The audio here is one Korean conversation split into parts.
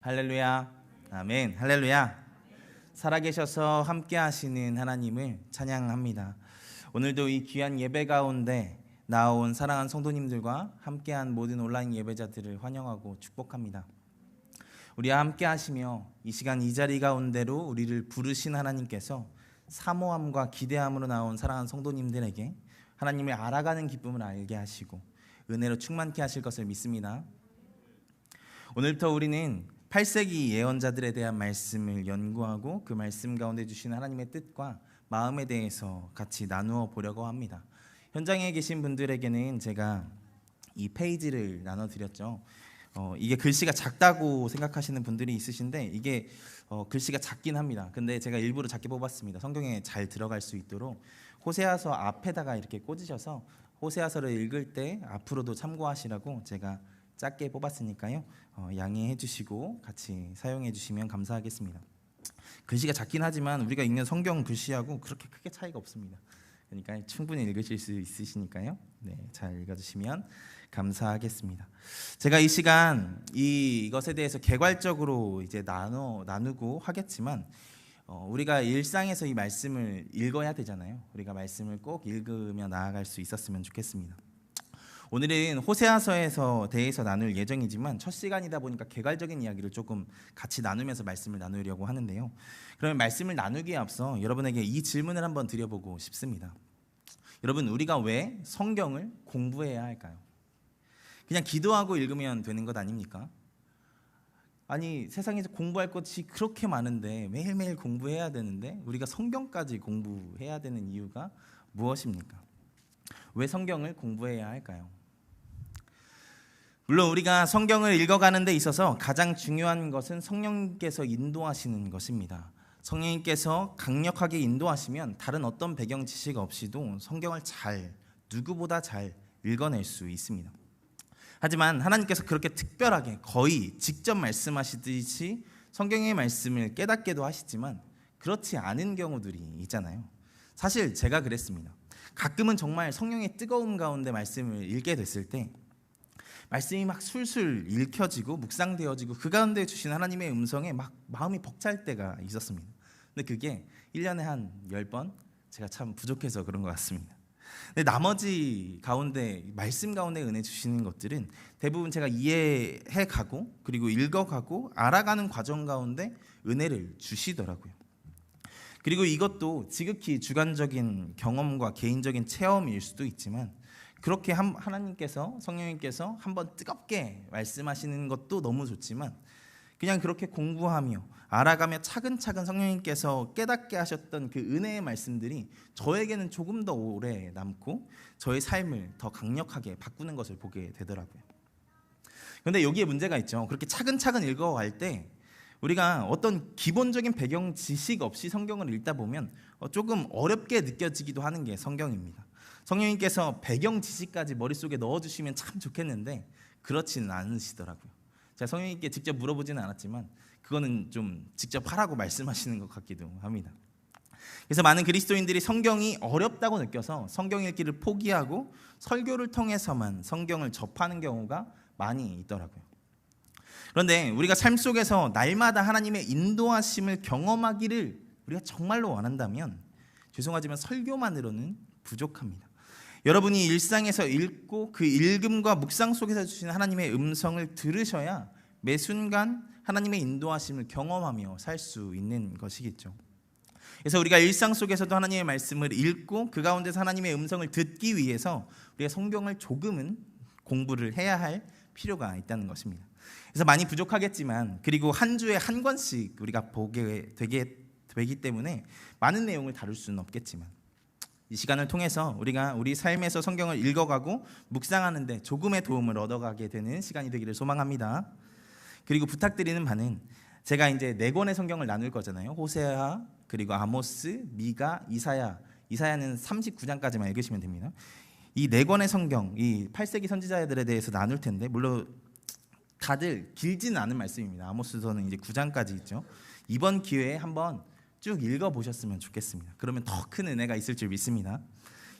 할렐루야. 아멘. 할렐루야. 살아계셔서 함께 하시는 하나님을 찬양합니다. 오늘도 이 귀한 예배 가운데 나온 사랑하는 성도님들과 함께한 모든 온라인 예배자들을 환영하고 축복합니다. 우리와 함께 하시며 이 시간 이 자리 가운데로 우리를 부르신 하나님께서 사모함과 기대함으로 나온 사랑하는 성도님들에게 하나님을 알아가는 기쁨을 알게 하시고 은혜로 충만케 하실 것을 믿습니다. 오늘부터 우리는 8세기 예언자들에 대한 말씀을 연구하고 그 말씀 가운데 주신 하나님의 뜻과 마음에 대해서 같이 나누어 보려고 합니다. 현장에 계신 분들에게는 제가 이 페이지를 나눠드렸죠. 이게 글씨가 작다고 생각하시는 분들이 있으신데 이게 글씨가 작긴 합니다. 근데 제가 일부러 작게 뽑았습니다. 성경에 잘 들어갈 수 있도록 호세아서 앞에다가 이렇게 꽂으셔서 호세아서를 읽을 때 앞으로도 참고하시라고 제가 작게 뽑았으니까요. 양해해 주시고 같이 사용해 주시면 감사하겠습니다. 글씨가 작긴 하지만 우리가 읽는 성경 글씨하고 그렇게 크게 차이가 없습니다. 그러니까 충분히 읽으실 수 있으시니까요. 네, 잘 읽어주시면 감사하겠습니다. 제가 이 시간 이것에 대해서 개괄적으로 이제 나누고 하겠지만 우리가 일상에서 이 말씀을 읽어야 되잖아요. 우리가 말씀을 꼭 읽으며 나아갈 수 있었으면 좋겠습니다. 오늘은 호세아서에서 대해서 나눌 예정이지만 첫 시간이다 보니까 개괄적인 이야기를 조금 같이 나누면서 말씀을 나누려고 하는데요. 그러면 말씀을 나누기에 앞서 여러분에게 이 질문을 한번 드려보고 싶습니다. 여러분, 우리가 왜 성경을 공부해야 할까요? 그냥 기도하고 읽으면 되는 것 아닙니까? 아니, 세상에서 공부할 것이 그렇게 많은데 매일매일 공부해야 되는데 우리가 성경까지 공부해야 되는 이유가 무엇입니까? 왜 성경을 공부해야 할까요? 물론 우리가 성경을 읽어가는 데 있어서 가장 중요한 것은 성령님께서 인도하시는 것입니다. 성령님께서 강력하게 인도하시면 다른 어떤 배경 지식 없이도 성경을 누구보다 잘 읽어낼 수 있습니다. 하지만 하나님께서 그렇게 특별하게 거의 직접 말씀하시듯이 성경의 말씀을 깨닫게도 하시지만 그렇지 않은 경우들이 있잖아요. 사실 제가 그랬습니다. 가끔은 정말 성령의 뜨거움 가운데 말씀을 읽게 됐을 때 말씀이 막 술술 읽혀지고 묵상되어지고 그 가운데 주신 하나님의 음성에 막 마음이 벅찰 때가 있었습니다. 근데 그게 1년에 한 10번 제가 참 부족해서 그런 것 같습니다. 근데 나머지 가운데 말씀 가운데 은혜 주시는 것들은 대부분 제가 이해해가고 그리고 읽어가고 알아가는 과정 가운데 은혜를 주시더라고요. 그리고 이것도 지극히 주관적인 경험과 개인적인 체험일 수도 있지만 그렇게 하나님께서 성령님께서 한번 뜨겁게 말씀하시는 것도 너무 좋지만 그냥 그렇게 공부하며 알아가며 차근차근 성령님께서 깨닫게 하셨던 그 은혜의 말씀들이 저에게는 조금 더 오래 남고 저의 삶을 더 강력하게 바꾸는 것을 보게 되더라고요. 그런데 여기에 문제가 있죠. 그렇게 차근차근 읽어갈 때 우리가 어떤 기본적인 배경 지식 없이 성경을 읽다 보면 조금 어렵게 느껴지기도 하는 게 성경입니다. 성령님께서 배경 지식까지 머릿속에 넣어주시면 참 좋겠는데 그렇지는 않으시더라고요. 제가 성령님께 직접 물어보지는 않았지만 그거는 좀 직접 하라고 말씀하시는 것 같기도 합니다. 그래서 많은 그리스도인들이 성경이 어렵다고 느껴서 성경 읽기를 포기하고 설교를 통해서만 성경을 접하는 경우가 많이 있더라고요. 그런데 우리가 삶 속에서 날마다 하나님의 인도하심을 경험하기를 우리가 정말로 원한다면 죄송하지만 설교만으로는 부족합니다. 여러분이 일상에서 읽고 그 읽음과 묵상 속에서 주신 하나님의 음성을 들으셔야 매 순간 하나님의 인도하심을 경험하며 살 수 있는 것이겠죠. 그래서 우리가 일상 속에서도 하나님의 말씀을 읽고 그 가운데서 하나님의 음성을 듣기 위해서 우리가 성경을 조금은 공부를 해야 할 필요가 있다는 것입니다. 그래서 많이 부족하겠지만 그리고 한 주에 한 권씩 우리가 보게 되기 때문에 많은 내용을 다룰 수는 없겠지만 이 시간을 통해서 우리가 우리 삶에서 성경을 읽어가고 묵상하는데 조금의 도움을 얻어가게 되는 시간이 되기를 소망합니다. 그리고 부탁드리는 바는 제가 이제 4권의 성경을 나눌 거잖아요. 호세아, 그리고 아모스, 미가, 이사야는 39장까지만 읽으시면 됩니다. 이 4권의 성경, 이 8세기 선지자들에 대해서 나눌 텐데 물론 다들 길지는 않은 말씀입니다. 아모스서는 이제 9장까지 있죠. 이번 기회에 한번 쭉 읽어보셨으면 좋겠습니다. 그러면 더 큰 은혜가 있을 줄 믿습니다.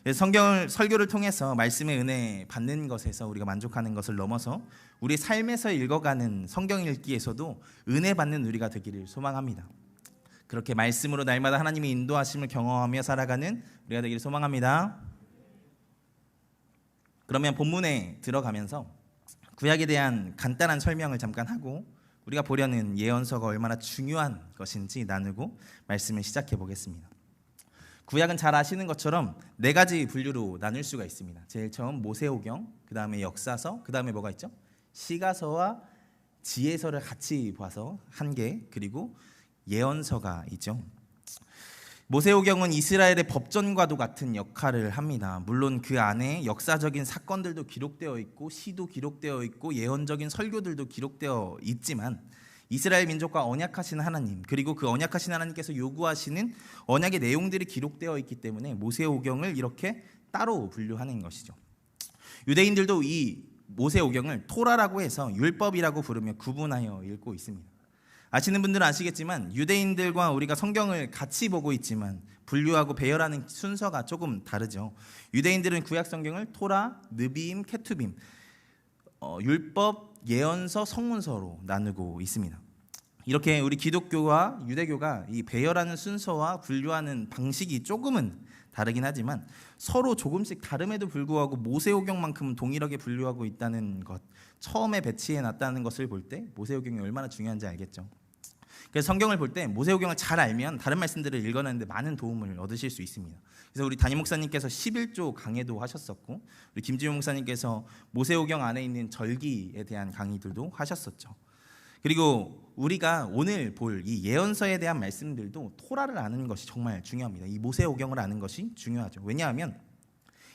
성경을 설교를 통해서 말씀의 은혜 받는 것에서 우리가 만족하는 것을 넘어서 우리 삶에서 읽어가는 성경 읽기에서도 은혜 받는 우리가 되기를 소망합니다. 그렇게 말씀으로 날마다 하나님의 인도하심을 경험하며 살아가는 우리가 되기를 소망합니다. 그러면 본문에 들어가면서 구약에 대한 간단한 설명을 잠깐 하고 우리가 보려는 예언서가 얼마나 중요한 것인지 나누고 말씀을 시작해 보겠습니다. 구약은 잘 아시는 것처럼 4가지 분류로 나눌 수가 있습니다. 제일 처음 모세오경, 그 다음에 역사서, 그 다음에 뭐가 있죠? 시가서와 지혜서를 같이 봐서 1개, 그리고 예언서가 있죠. 모세오경은 이스라엘의 법전과도 같은 역할을 합니다. 물론 그 안에 역사적인 사건들도 기록되어 있고 시도 기록되어 있고 예언적인 설교들도 기록되어 있지만 이스라엘 민족과 언약하신 하나님, 그리고 그 언약하신 하나님께서 요구하시는 언약의 내용들이 기록되어 있기 때문에 모세오경을 이렇게 따로 분류하는 것이죠. 유대인들도 이 모세오경을 토라라고 해서 율법이라고 부르며 구분하여 읽고 있습니다. 아시는 분들은 아시겠지만 유대인들과 우리가 성경을 같이 보고 있지만 분류하고 배열하는 순서가 조금 다르죠. 유대인들은 구약 성경을 토라, 느비임, 케투빔, 율법, 예언서, 성문서로 나누고 있습니다. 이렇게 우리 기독교와 유대교가 이 배열하는 순서와 분류하는 방식이 조금은 다르긴 하지만 서로 조금씩 다름에도 불구하고 모세오경만큼은 동일하게 분류하고 있다는 것, 처음에 배치해 놨다는 것을 볼 때 모세오경이 얼마나 중요한지 알겠죠. 그래서 성경을 볼 때 모세오경을 잘 알면 다른 말씀들을 읽어내는데 많은 도움을 얻으실 수 있습니다. 그래서 우리 담임 목사님께서 11조 강해도 하셨었고 우리 김지용 목사님께서 모세오경 안에 있는 절기에 대한 강의들도 하셨었죠. 그리고 우리가 오늘 볼 이 예언서에 대한 말씀들도 토라를 아는 것이 정말 중요합니다. 이 모세오경을 아는 것이 중요하죠. 왜냐하면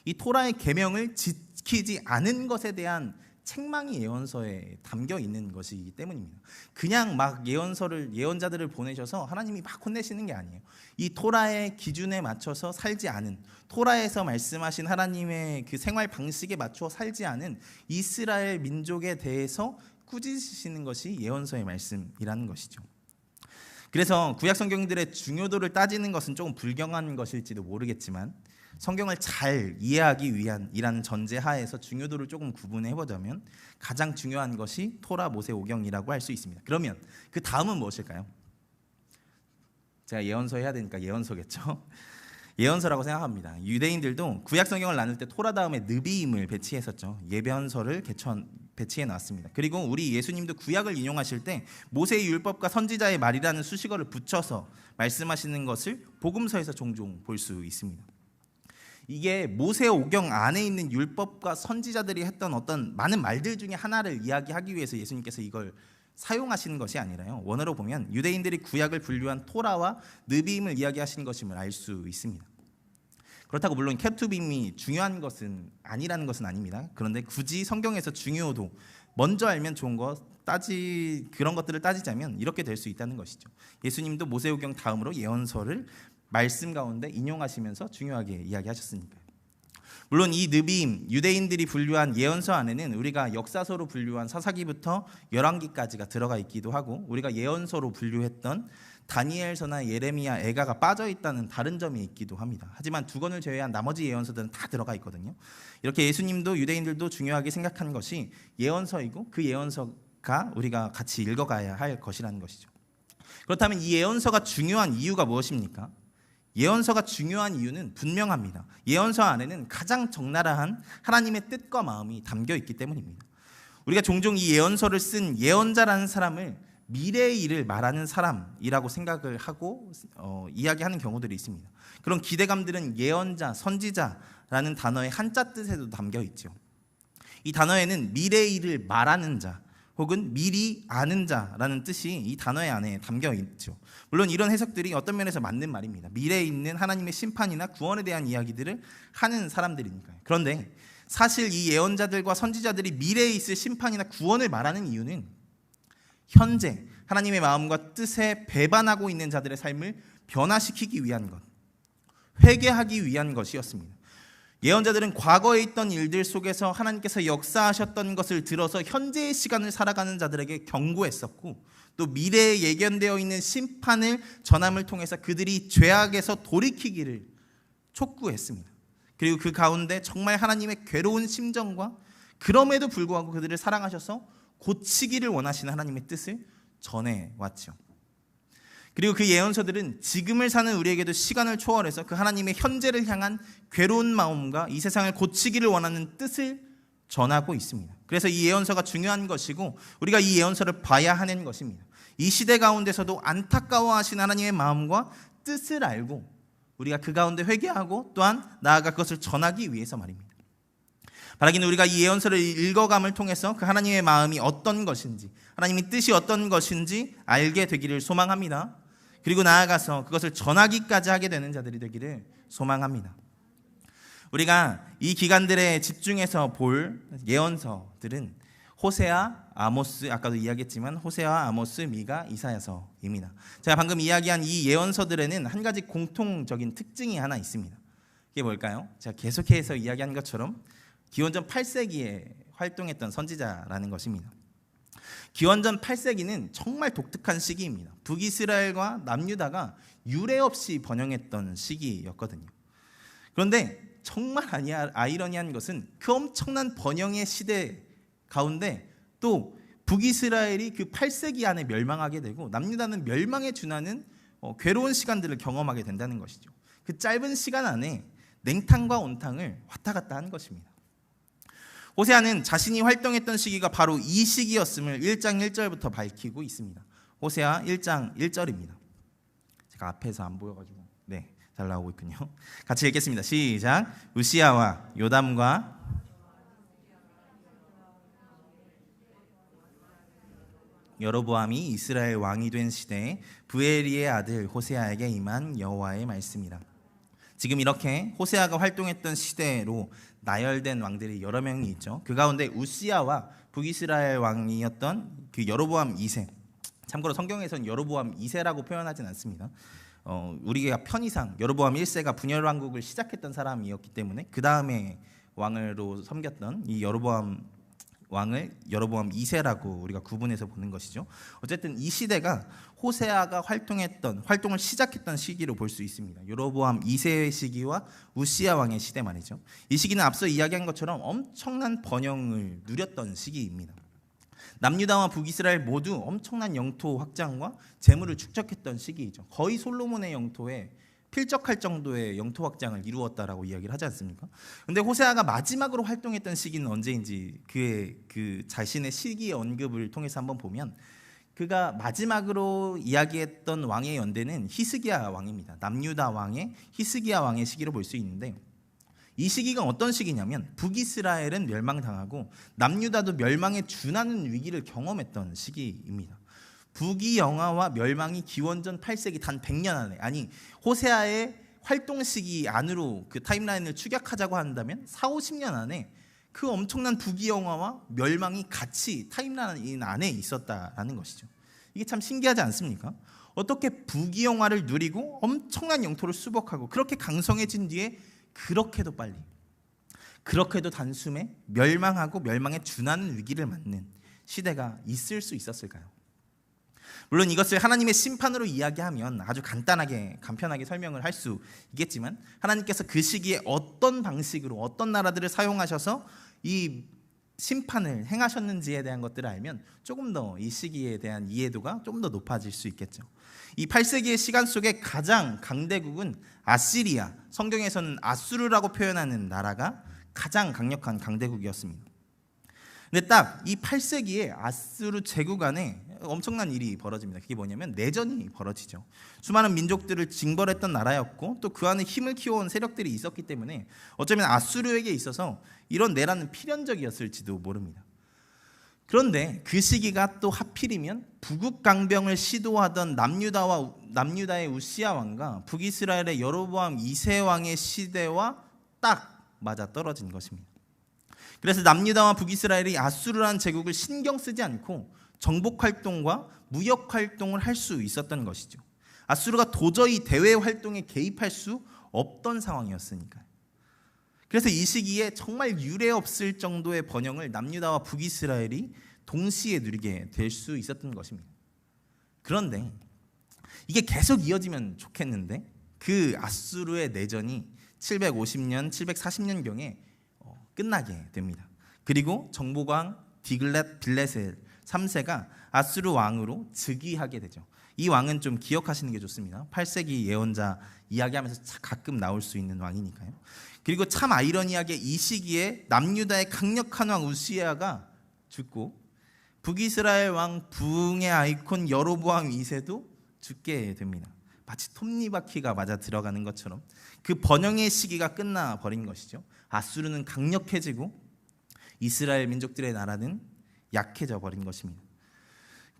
이 토라의 계명을 지키지 않은 것에 대한 책망이 예언서에 담겨 있는 것이기 때문입니다. 그냥 막 예언자들을 보내셔서 하나님이 막 혼내시는 게 아니에요. 이 토라의 기준에 맞춰서 살지 않은, 토라에서 말씀하신 하나님의 그 생활 방식에 맞춰 살지 않은 이스라엘 민족에 대해서 꾸짖으시는 것이 예언서의 말씀이라는 것이죠. 그래서 구약 성경들의 중요도를 따지는 것은 조금 불경한 것일지도 모르겠지만 성경을 잘 이해하기 위한이라는 전제 하에서 중요도를 조금 구분해 보자면 가장 중요한 것이 토라, 모세오경이라고 할 수 있습니다. 그러면 그 다음은 무엇일까요? 제가 예언서 해야 되니까 예언서겠죠. 예언서라고 생각합니다. 유대인들도 구약 성경을 나눌 때 토라 다음에 느비임을 배치했었죠. 예언서를 배치해 놨습니다. 그리고 우리 예수님도 구약을 인용하실 때 모세의 율법과 선지자의 말이라는 수식어를 붙여서 말씀하시는 것을 복음서에서 종종 볼 수 있습니다. 이게 모세오경 안에 있는 율법과 선지자들이 했던 어떤 많은 말들 중에 하나를 이야기하기 위해서 예수님께서 이걸 사용하시는 것이 아니라요. 원어로 보면 유대인들이 구약을 분류한 토라와 느비임을 이야기하시는 것임을 알 수 있습니다. 그렇다고 물론 케투빔이 중요한 것은 아니라는 것은 아닙니다. 그런데 굳이 성경에서 중요도 먼저 알면 좋은 그런 것들을 따지자면 이렇게 될 수 있다는 것이죠. 예수님도 모세오경 다음으로 예언서를 말씀 가운데 인용하시면서 중요하게 이야기하셨으니까요. 물론 이 느비임, 유대인들이 분류한 예언서 안에는 우리가 역사서로 분류한 사사기부터 열왕기까지가 들어가 있기도 하고 우리가 예언서로 분류했던 다니엘서나 예레미야, 에가가 빠져 있다는 다른 점이 있기도 합니다. 하지만 2권을 제외한 나머지 예언서들은 다 들어가 있거든요. 이렇게 예수님도 유대인들도 중요하게 생각한 것이 예언서이고 그 예언서가 우리가 같이 읽어가야 할 것이라는 것이죠. 그렇다면 이 예언서가 중요한 이유가 무엇입니까? 예언서가 중요한 이유는 분명합니다. 예언서 안에는 가장 적나라한 하나님의 뜻과 마음이 담겨 있기 때문입니다. 우리가 종종 이 예언서를 쓴 예언자라는 사람을 미래의 일을 말하는 사람이라고 생각을 하고 이야기하는 경우들이 있습니다. 그런 기대감들은 예언자, 선지자라는 단어의 한자 뜻에도 담겨 있죠. 이 단어에는 미래의 일을 말하는 자 혹은 미리 아는 자라는 뜻이 이 단어의 안에 담겨 있죠. 물론 이런 해석들이 어떤 면에서 맞는 말입니다. 미래에 있는 하나님의 심판이나 구원에 대한 이야기들을 하는 사람들이니까요. 그런데 사실 이 예언자들과 선지자들이 미래에 있을 심판이나 구원을 말하는 이유는 현재 하나님의 마음과 뜻에 배반하고 있는 자들의 삶을 변화시키기 위한 것, 회개하기 위한 것이었습니다. 예언자들은 과거에 있던 일들 속에서 하나님께서 역사하셨던 것을 들어서 현재의 시간을 살아가는 자들에게 경고했었고 또 미래에 예견되어 있는 심판을 전함을 통해서 그들이 죄악에서 돌이키기를 촉구했습니다. 그리고 그 가운데 정말 하나님의 괴로운 심정과 그럼에도 불구하고 그들을 사랑하셔서 고치기를 원하시는 하나님의 뜻을 전해왔죠. 그리고 그 예언서들은 지금을 사는 우리에게도 시간을 초월해서 그 하나님의 현재를 향한 괴로운 마음과 이 세상을 고치기를 원하는 뜻을 전하고 있습니다. 그래서 이 예언서가 중요한 것이고 우리가 이 예언서를 봐야 하는 것입니다. 이 시대 가운데서도 안타까워하신 하나님의 마음과 뜻을 알고 우리가 그 가운데 회개하고 또한 나아가 그것을 전하기 위해서 말입니다. 바라기는 우리가 이 예언서를 읽어감을 통해서 그 하나님의 마음이 어떤 것인지, 하나님의 뜻이 어떤 것인지 알게 되기를 소망합니다. 그리고 나아가서 그것을 전하기까지 하게 되는 자들이 되기를 소망합니다. 우리가 이 기간들에 집중해서 볼 예언서들은 호세아, 아모스, 아까도 이야기했지만 호세아, 아모스, 미가, 이사야서입니다. 제가 방금 이야기한 이 예언서들에는 한 가지 공통적인 특징이 하나 있습니다. 그게 뭘까요? 제가 계속해서 이야기한 것처럼 기원전 8세기에 활동했던 선지자라는 것입니다. 기원전 8세기는 정말 독특한 시기입니다. 북이스라엘과 남유다가 유례 없이 번영했던 시기였거든요. 그런데 정말 아이러니한 것은 그 엄청난 번영의 시대 가운데 또 북이스라엘이 그 8세기 안에 멸망하게 되고 남유다는 멸망에 준하는 괴로운 시간들을 경험하게 된다는 것이죠. 그 짧은 시간 안에 냉탕과 온탕을 왔다 갔다 한 것입니다. 호세아는 자신이 활동했던 시기가 바로 이 시기였음을 1장 1절부터 밝히고 있습니다. 호세아 1장 1절입니다. 제가 앞에서 안 보여가지고 잘 나오고 있군요. 같이 읽겠습니다. 시작. 우시야와 요담과 여로보암이 이스라엘 왕이 된 시대에 부엘리의 아들 호세아에게 임한 여호와의 말씀이라. 지금 이렇게 호세아가 활동했던 시대로 나열된 왕들이 여러 명이 있죠. 그 가운데 우시야와 북이스라엘 왕이었던 그 여로보암 2세. 참고로 성경에서는 여로보암 2세라고 표현하진 않습니다. 우리가 편의상 여로보암 1세가 분열 왕국을 시작했던 사람이었기 때문에 그 다음에 왕으로 섬겼던 이 여로보암 왕을 여로보암 2세라고 우리가 구분해서 보는 것이죠. 어쨌든 이 시대가 호세아가 활동을 시작했던 시기로 볼 수 있습니다. 여로보암 2세의 시기와 우시야 왕의 시대 말이죠. 이 시기는 앞서 이야기한 것처럼 엄청난 번영을 누렸던 시기입니다. 남유다와 북이스라엘 모두 엄청난 영토 확장과 재물을 축적했던 시기이죠. 거의 솔로몬의 영토에 필적할 정도의 영토 확장을 이루었다라고 이야기를 하지 않습니까? 그런데 호세아가 마지막으로 활동했던 시기는 언제인지 그의 그 자신의 시기 언급을 통해서 한번 보면 그가 마지막으로 이야기했던 왕의 연대는 히스기야 왕입니다. 남유다 왕의 히스기야 왕의 시기로 볼 수 있는데 이 시기가 어떤 시기냐면 북이스라엘은 멸망당하고 남유다도 멸망에 준하는 위기를 경험했던 시기입니다. 북이 영화와 멸망이 기원전 8세기 단 100년 안에, 아니 호세아의 활동 시기 안으로 그 타임라인을 축약하자고 한다면 4, 50년 안에 그 엄청난 북이 영화와 멸망이 같이 타임라인 안에 있었다라는 것이죠. 이게 참 신기하지 않습니까? 어떻게 북이 영화를 누리고 엄청난 영토를 수복하고 그렇게 강성해진 뒤에 그렇게도 빨리, 그렇게도 단숨에 멸망하고 멸망에 준하는 위기를 맞는 시대가 있을 수 있었을까요? 물론 이것을 하나님의 심판으로 이야기하면 아주 간편하게 설명을 할 수 있겠지만 하나님께서 그 시기에 어떤 방식으로 어떤 나라들을 사용하셔서 이 심판을 행하셨는지에 대한 것들을 알면 조금 더 이 시기에 대한 이해도가 좀 더 높아질 수 있겠죠. 이 8세기의 시간 속에 가장 강대국은 아시리아, 성경에서는 아수르라고 표현하는 나라가 가장 강력한 강대국이었습니다. 근데 딱 이 8세기에 아수르 제국 안에 엄청난 일이 벌어집니다. 그게 뭐냐면 내전이 벌어지죠. 수많은 민족들을 징벌했던 나라였고 또 그 안에 힘을 키워온 세력들이 있었기 때문에 어쩌면 아수르에게 있어서 이런 내란은 필연적이었을지도 모릅니다. 그런데 그 시기가 또 하필이면 부국 강병을 시도하던 남유다의 우시야 왕과 북이스라엘의 여로보암 2세 왕의 시대와 딱 맞아 떨어진 것입니다. 그래서 남유다와 북이스라엘이 아수르라는 제국을 신경 쓰지 않고 정복 활동과 무역 활동을 할 수 있었던 것이죠. 아수르가 도저히 대외 활동에 개입할 수 없던 상황이었으니까요. 그래서 이 시기에 정말 유례 없을 정도의 번영을 남유다와 북이스라엘이 동시에 누리게 될 수 있었던 것입니다. 그런데 이게 계속 이어지면 좋겠는데 그 아수르의 내전이 750년, 740년경에 끝나게 됩니다. 그리고 정보광 디글랏 빌레셀 3세가 아수르 왕으로 즉위하게 되죠. 이 왕은 좀 기억하시는 게 좋습니다. 8세기 예언자 이야기하면서 가끔 나올 수 있는 왕이니까요. 그리고 참 아이러니하게 이 시기에 남유다의 강력한 왕 우시야가 죽고 북이스라엘 왕 부흥의 아이콘 여로보암 2세도 죽게 됩니다. 마치 톱니바퀴가 맞아 들어가는 것처럼 그 번영의 시기가 끝나버린 것이죠. 아수르는 강력해지고 이스라엘 민족들의 나라는 약해져 버린 것입니다.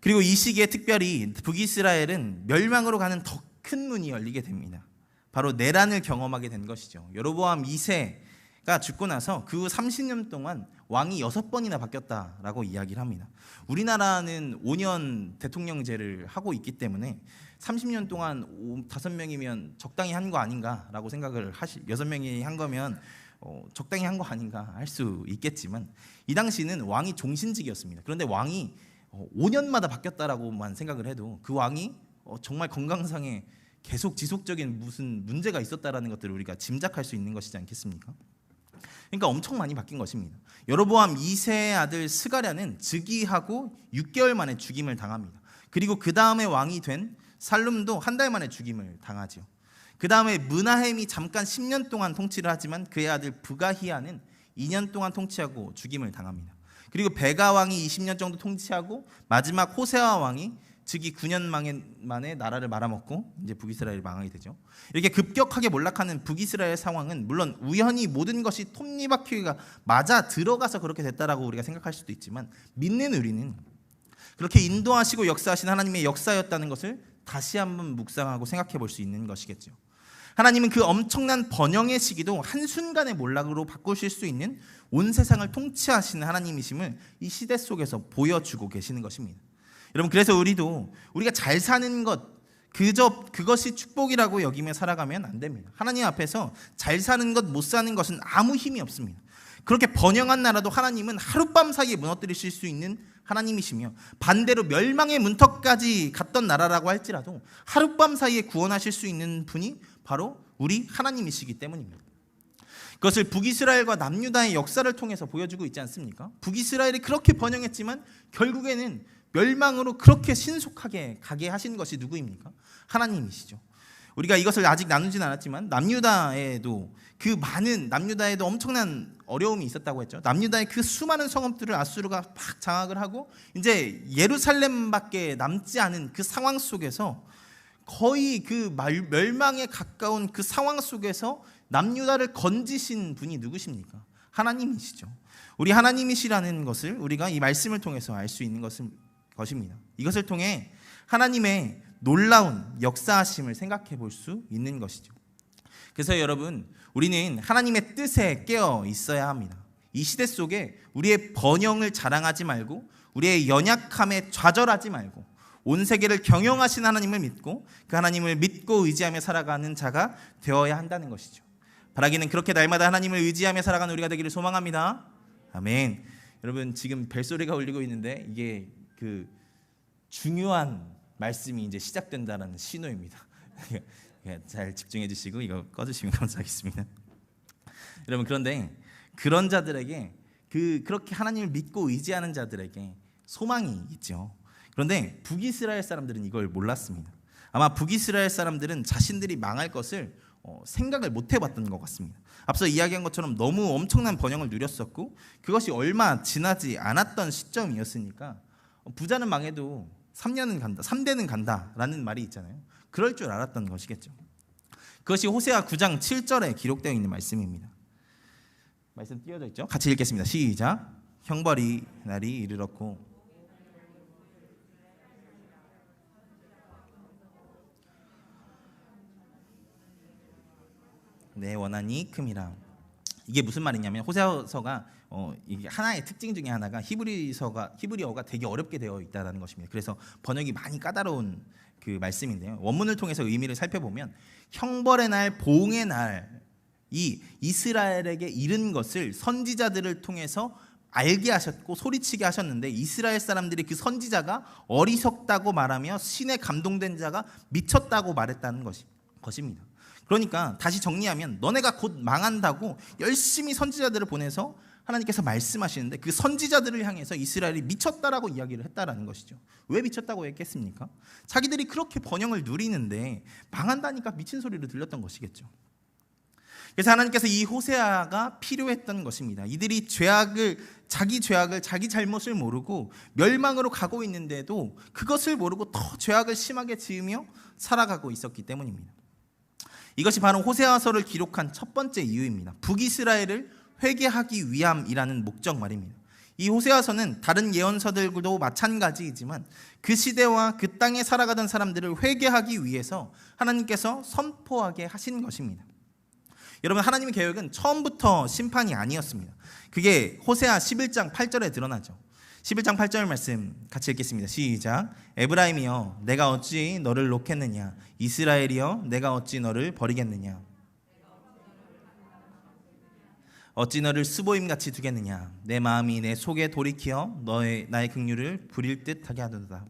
그리고 이 시기에 특별히 북이스라엘은 멸망으로 가는 더 큰 문이 열리게 됩니다. 바로 내란을 경험하게 된 것이죠. 여로보암 2세가 죽고 나서 그 후 30년 동안 왕이 6번이나 바뀌었다라고 이야기를 합니다. 우리나라는 5년 대통령제를 하고 있기 때문에 30년 동안 5명이면 적당히 한 거 아닌가라고 생각을 6명이 한 거면 적당히 한 거 아닌가 할 수 있겠지만 이 당시는 왕이 종신직이었습니다. 그런데 왕이 5년마다 바뀌었다라고만 생각을 해도 그 왕이 정말 건강상에 계속 지속적인 무슨 문제가 있었다라는 것들을 우리가 짐작할 수 있는 것이지 않겠습니까? 그러니까 엄청 많이 바뀐 것입니다. 여로보암 2세의 아들 스가랴는 즉위하고 6개월 만에 죽임을 당합니다. 그리고 그 다음에 왕이 된 살룸도 한 달 만에 죽임을 당하죠. 그 다음에 므나헴이 잠깐 10년 동안 통치를 하지만 그의 아들 브가히야는 2년 동안 통치하고 죽임을 당합니다. 그리고 베가 왕이 20년 정도 통치하고 마지막 호세아 왕이 즉위 9년 만에 나라를 말아먹고 이제 북이스라엘이 망하게 되죠. 이렇게 급격하게 몰락하는 북이스라엘 상황은 물론 우연히 모든 것이 톱니바퀴가 맞아 들어가서 그렇게 됐다라고 우리가 생각할 수도 있지만 믿는 우리는 그렇게 인도하시고 역사하신 하나님의 역사였다는 것을 다시 한번 묵상하고 생각해 볼 수 있는 것이겠죠. 하나님은 그 엄청난 번영의 시기도 한순간의 몰락으로 바꾸실 수 있는 온 세상을 통치하시는 하나님이심을 이 시대 속에서 보여주고 계시는 것입니다. 여러분, 그래서 우리가 잘 사는 것 그것이 축복이라고 여기며 살아가면 안 됩니다. 하나님 앞에서 잘 사는 것 못 사는 것은 아무 힘이 없습니다. 그렇게 번영한 나라도 하나님은 하룻밤 사이에 무너뜨리실 수 있는 하나님이시며 반대로 멸망의 문턱까지 갔던 나라라고 할지라도 하룻밤 사이에 구원하실 수 있는 분이 바로 우리 하나님이시기 때문입니다. 그것을 북이스라엘과 남유다의 역사를 통해서 보여주고 있지 않습니까? 북이스라엘이 그렇게 번영했지만 결국에는 멸망으로 그렇게 신속하게 가게 하신 것이 누구입니까? 하나님이시죠. 우리가 이것을 아직 나누진 않았지만 남유다에도 엄청난 어려움이 있었다고 했죠. 남유다의 그 수많은 성읍들을 아수르가 막 장악을 하고 이제 예루살렘밖에 남지 않은 그 상황 속에서 거의 그 멸망에 가까운 그 상황 속에서 남유다를 건지신 분이 누구십니까? 하나님이시죠. 우리 하나님이시라는 것을 우리가 이 말씀을 통해서 알 수 있는 것입니다. 이것을 통해 하나님의 놀라운 역사하심을 생각해 볼 수 있는 것이죠. 그래서 여러분, 우리는 하나님의 뜻에 깨어 있어야 합니다. 이 시대 속에 우리의 번영을 자랑하지 말고 우리의 연약함에 좌절하지 말고 온 세계를 경영하신 하나님을 믿고 그 하나님을 믿고 의지하며 살아가는 자가 되어야 한다는 것이죠. 바라기는 그렇게 날마다 하나님을 의지하며 살아가는 우리가 되기를 소망합니다. 아멘. 여러분, 지금 벨소리가 울리고 있는데 이게 그 중요한 말씀이 이제 시작된다는 신호입니다. 잘 집중해 주시고 이거 꺼주시면 감사하겠습니다. 여러분, 그런데 그런 자들에게 그렇게 하나님을 믿고 의지하는 자들에게 소망이 있죠. 그런데 북이스라엘 사람들은 이걸 몰랐습니다. 아마 북이스라엘 사람들은 자신들이 망할 것을 생각을 못 해봤던 것 같습니다. 앞서 이야기한 것처럼 너무 엄청난 번영을 누렸었고 그것이 얼마 지나지 않았던 시점이었으니까 부자는 망해도 3대는 간다라는 말이 있잖아요. 그럴 줄 알았던 것이겠죠. 그것이 호세아 9장 7절에 기록되어 있는 말씀입니다. 말씀 띄어져 있죠? 같이 읽겠습니다. 시작. 형벌이 날이 이르렀고 내 원한이 큼이라. 이게 무슨 말이냐면 호세아서가 이게 하나의 특징 중에 하나가 히브리어가 되게 어렵게 되어 있다는 것입니다. 그래서 번역이 많이 까다로운 그 말씀인데요. 원문을 통해서 의미를 살펴보면 형벌의 날, 보응의 날이 이스라엘에게 이른 것을 선지자들을 통해서 알게 하셨고 소리치게 하셨는데 이스라엘 사람들이 그 선지자가 어리석다고 말하며 신에 감동된 자가 미쳤다고 말했다는 것입니다. 그러니까 다시 정리하면 너네가 곧 망한다고 열심히 선지자들을 보내서 하나님께서 말씀하시는데 그 선지자들을 향해서 이스라엘이 미쳤다라고 이야기를 했다라는 것이죠. 왜 미쳤다고 했겠습니까? 자기들이 그렇게 번영을 누리는데 망한다니까 미친 소리를 들렸던 것이겠죠. 그래서 하나님께서 이 호세아가 필요했던 것입니다. 이들이 자기 잘못을 모르고 멸망으로 가고 있는데도 그것을 모르고 더 죄악을 심하게 지으며 살아가고 있었기 때문입니다. 이것이 바로 호세아서를 기록한 첫 번째 이유입니다. 북이스라엘을 회개하기 위함이라는 목적 말입니다. 이 호세아서는 다른 예언서들도 마찬가지이지만 그 시대와 그 땅에 살아가던 사람들을 회개하기 위해서 하나님께서 선포하게 하신 것입니다. 여러분, 하나님의 계획은 처음부터 심판이 아니었습니다. 그게 호세아 11장 8절에 드러나죠. 11장 8절 말씀 같이 읽겠습니다. 시작. 에브라임이여 내가 어찌 너를 놓겠느냐, 이스라엘이여 내가 어찌 너를 버리겠느냐, 어찌 너를 스보임같이 두겠느냐, 내 마음이 내 속에 돌이키어 나의 긍휼을 부릴 듯하게 하도다.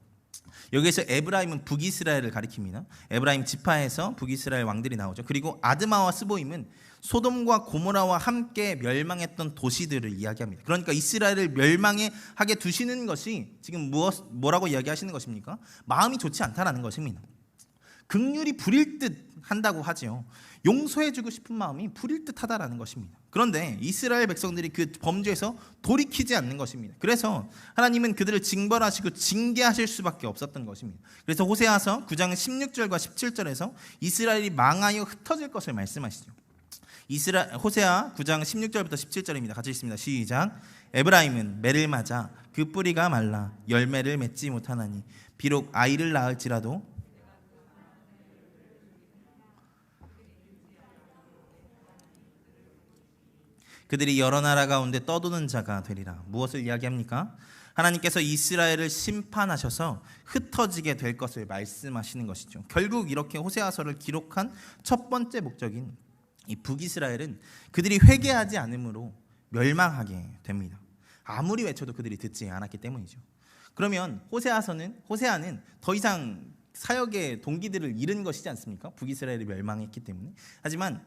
여기에서 에브라임은 북이스라엘을 가리킵니다. 에브라임 지파에서 북이스라엘 왕들이 나오죠. 그리고 아드마와 스보임은 소돔과 고모라와 함께 멸망했던 도시들을 이야기합니다. 그러니까 이스라엘을 멸망에 하게 두시는 것이 지금 뭐라고 이야기하시는 것입니까? 마음이 좋지 않다라는 것입니다. 긍휼이 부릴 듯 한다고 하죠. 용서해주고 싶은 마음이 부릴 듯 하다라는 것입니다. 그런데 이스라엘 백성들이 그 범죄에서 돌이키지 않는 것입니다. 그래서 하나님은 그들을 징벌하시고 징계하실 수밖에 없었던 것입니다. 그래서 호세아서 9장 16절과 17절에서 이스라엘이 망하여 흩어질 것을 말씀하시죠. 호세아 9장 16절부터 17절입니다. 같이 읽습니다. 시작. 에브라임은 매를 맞아 그 뿌리가 말라 열매를 맺지 못하나니 비록 아이를 낳을지라도 그들이 여러 나라 가운데 떠도는 자가 되리라. 무엇을 이야기합니까? 하나님께서 이스라엘을 심판하셔서 흩어지게 될 것을 말씀하시는 것이죠. 결국 이렇게 호세아서를 기록한 첫 번째 목적인 이 북이스라엘은 그들이 회개하지 않으므로 멸망하게 됩니다. 아무리 외쳐도 그들이 듣지 않았기 때문이죠. 그러면 호세아는 더 이상 사역의 동기들을 잃은 것이지 않습니까? 북이스라엘이 멸망했기 때문에. 하지만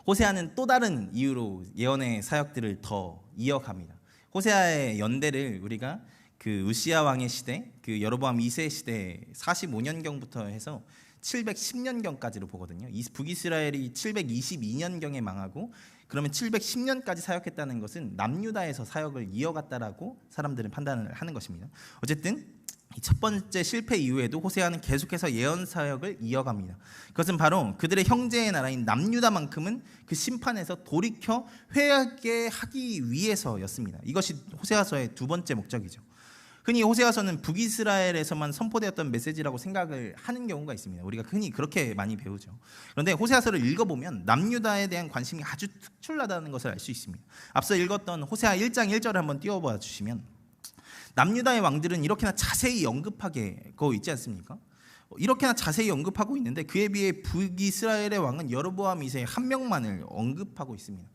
호세아는 또 다른 이유로 예언의 사역들을 더 이어갑니다. 호세아의 연대를 우리가 그 우시야 왕의 시대, 그 여로보암 2세 시대 45년경부터 해서 710년경까지로 보거든요. 북이스라엘이 722년경에 망하고 그러면 710년까지 사역했다는 것은 남유다에서 사역을 이어갔다라고 사람들은 판단을 하는 것입니다. 어쨌든 첫 번째 실패 이후에도 호세아는 계속해서 예언 사역을 이어갑니다. 그것은 바로 그들의 형제의 나라인 남유다만큼은 그 심판에서 돌이켜 회개하기 위해서였습니다. 이것이 호세아서의 두 번째 목적이죠. 흔히 호세아서는 북이스라엘에서만 선포되었던 메시지라고 생각을 하는 경우가 있습니다. 우리가 흔히 그렇게 많이 배우죠. 그런데 호세아서를 읽어보면 남유다에 대한 관심이 아주 특출나다는 것을 알 수 있습니다. 앞서 읽었던 호세아 1장 1절을 한번 띄워봐 주시면 남유다의 왕들은 이렇게나 자세히 언급하고 있지 않습니까? 이렇게나 자세히 언급하고 있는데 그에 비해 북이스라엘의 왕은 여로보암 2세 한 명만을 언급하고 있습니다.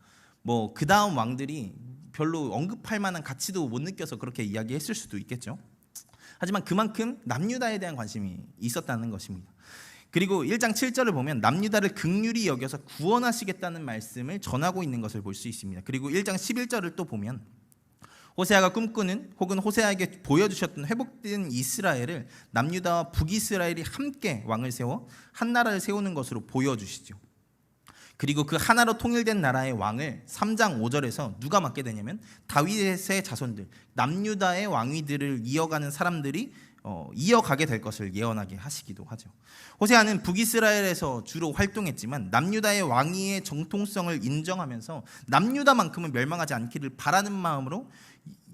그 다음 왕들이 별로 언급할 만한 가치도 못 느껴서 그렇게 이야기했을 수도 있겠죠. 하지만 그만큼 남유다에 대한 관심이 있었다는 것입니다. 그리고 1장 7절을 보면 남유다를 긍휼히 여겨서 구원하시겠다는 말씀을 전하고 있는 것을 볼 수 있습니다. 그리고 1장 11절을 또 보면 호세아가 꿈꾸는 혹은 호세아에게 보여주셨던 회복된 이스라엘을 남유다와 북이스라엘이 함께 왕을 세워 한 나라를 세우는 것으로 보여주시죠. 그리고 그 하나로 통일된 나라의 왕을 3장 5절에서 누가 맡게 되냐면 다윗의 자손들, 남유다의 왕위들을 이어가는 사람들이 이어가게 될 것을 예언하게 하시기도 하죠. 호세아는 북이스라엘에서 주로 활동했지만 남유다의 왕위의 정통성을 인정하면서 남유다만큼은 멸망하지 않기를 바라는 마음으로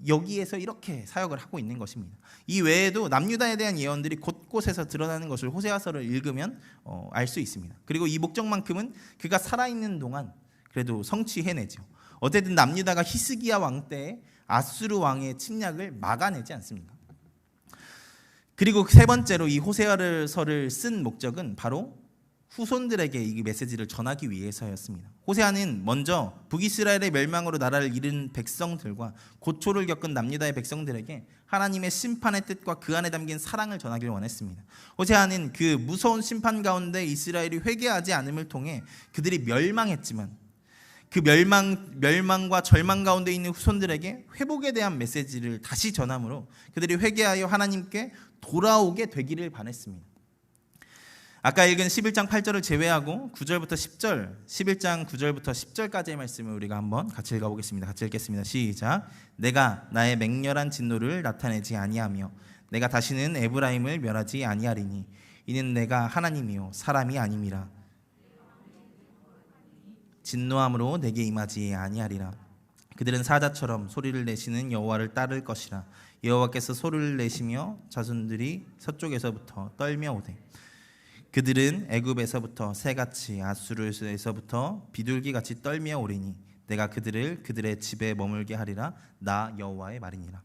여기에서 이렇게 사역을 하고 있는 것입니다. 이 외에도 남유다에 대한 예언들이 곳곳에서 드러나는 것을 호세아서를 읽으면 알 수 있습니다. 그리고 이 목적만큼은 그가 살아있는 동안 그래도 성취해내죠. 어쨌든 남유다가 히스기야 왕 때에 아수르 왕의 침략을 막아내지 않습니까? 그리고 세 번째로 이 호세아서를 쓴 목적은 바로 후손들에게 이 메시지를 전하기 위해서였습니다. 호세아는 먼저 북이스라엘의 멸망으로 나라를 잃은 백성들과 고초를 겪은 남유다의 백성들에게 하나님의 심판의 뜻과 그 안에 담긴 사랑을 전하기를 원했습니다. 호세아는 그 무서운 심판 가운데 이스라엘이 회개하지 않음을 통해 그들이 멸망했지만 그 멸망과 절망 가운데 있는 후손들에게 회복에 대한 메시지를 다시 전함으로 그들이 회개하여 하나님께 돌아오게 되기를 바랬습니다. 아까 읽은 11장 8절을 제외하고 9절부터 10절, 11장 9절부터 10절까지의 말씀을 우리가 한번 같이 읽어보겠습니다. 같이 읽겠습니다. 시작. 내가 나의 맹렬한 진노를 나타내지 아니하며 내가 다시는 에브라임을 멸하지 아니하리니 이는 내가 하나님이요 사람이 아님이라. 진노함으로 내게 임하지 아니하리라. 그들은 사자처럼 소리를 내시는 여호와를 따를 것이라. 여호와께서 소리를 내시며 자손들이 서쪽에서부터 떨며 오되 그들은 애굽에서부터 새같이 아수르에서부터 비둘기같이 떨며 오리니 내가 그들을 그들의 집에 머물게 하리라. 나 여호와의 말이니라.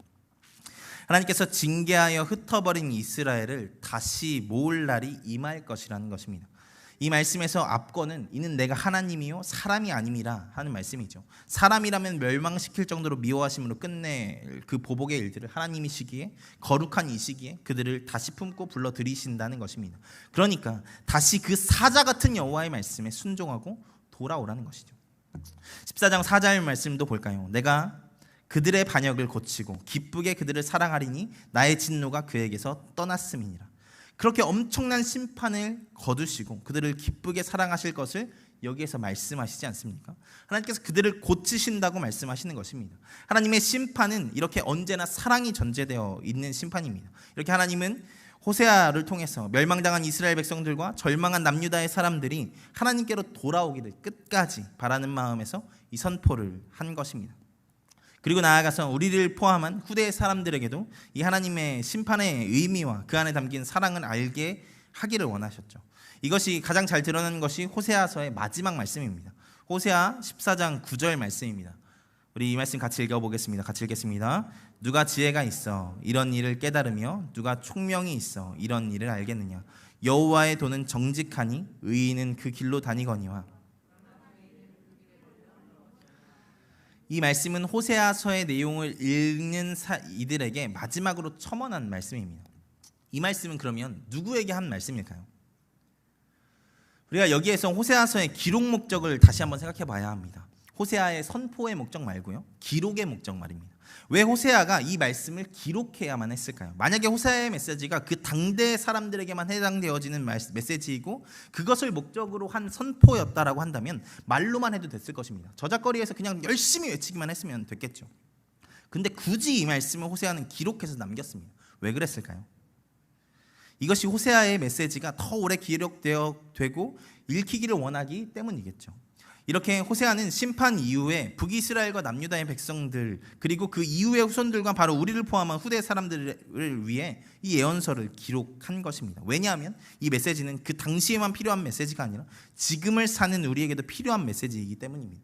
하나님께서 징계하여 흩어버린 이스라엘을 다시 모을 날이 임할 것이라는 것입니다. 이 말씀에서 앞권은 이는 내가 하나님이요 사람이 아님이라 하는 말씀이죠. 사람이라면 멸망시킬 정도로 미워하심으로 끝낼 그 보복의 일들을 하나님이시기에 거룩한 이 시기에 그들을 다시 품고 불러들이신다는 것입니다. 그러니까 다시 그 사자 같은 여호와의 말씀에 순종하고 돌아오라는 것이죠. 14장 4절 말씀도 볼까요? 내가 그들의 반역을 고치고 기쁘게 그들을 사랑하리니 나의 진노가 그에게서 떠났음이니라. 그렇게 엄청난 심판을 거두시고 그들을 기쁘게 사랑하실 것을 여기에서 말씀하시지 않습니까? 하나님께서 그들을 고치신다고 말씀하시는 것입니다. 하나님의 심판은 이렇게 언제나 사랑이 전제되어 있는 심판입니다. 이렇게 하나님은 호세아를 통해서 멸망당한 이스라엘 백성들과 절망한 남유다의 사람들이 하나님께로 돌아오기를 끝까지 바라는 마음에서 이 선포를 한 것입니다. 그리고 나아가서 우리를 포함한 후대의 사람들에게도 이 하나님의 심판의 의미와 그 안에 담긴 사랑을 알게 하기를 원하셨죠. 이것이 가장 잘 드러나는 것이 호세아서의 마지막 말씀입니다. 호세아 14장 9절 말씀입니다. 우리 이 말씀 같이 읽어보겠습니다. 같이 읽겠습니다. 누가 지혜가 있어 이런 일을 깨달으며 누가 총명이 있어 이런 일을 알겠느냐. 여호와의 도는 정직하니 의인은 그 길로 다니거니와. 이 말씀은 호세아서의 내용을 읽는 이들에게 마지막으로 첨언한 말씀입니다. 이 말씀은 그러면 누구에게 한 말씀일까요? 우리가 여기에서 호세아서의 기록 목적을 다시 한번 생각해 봐야 합니다. 호세아의 선포의 목적 말고요, 기록의 목적 말입니다. 왜 호세아가 이 말씀을 기록해야만 했을까요? 만약에 호세아의 메시지가 그 당대 사람들에게만 해당되어지는 메시지이고 그것을 목적으로 한 선포였다라고 한다면 말로만 해도 됐을 것입니다. 저작거리에서 그냥 열심히 외치기만 했으면 됐겠죠. 근데 굳이 이 말씀을 호세아는 기록해서 남겼습니다. 왜 그랬을까요? 이것이 호세아의 메시지가 더 오래 기록되고 읽히기를 원하기 때문이겠죠. 이렇게 호세아는 심판 이후에 북이스라엘과 남유다의 백성들 그리고 그 이후의 후손들과 바로 우리를 포함한 후대 사람들을 위해 이 예언서를 기록한 것입니다. 왜냐하면 이 메시지는 그 당시에만 필요한 메시지가 아니라 지금을 사는 우리에게도 필요한 메시지이기 때문입니다.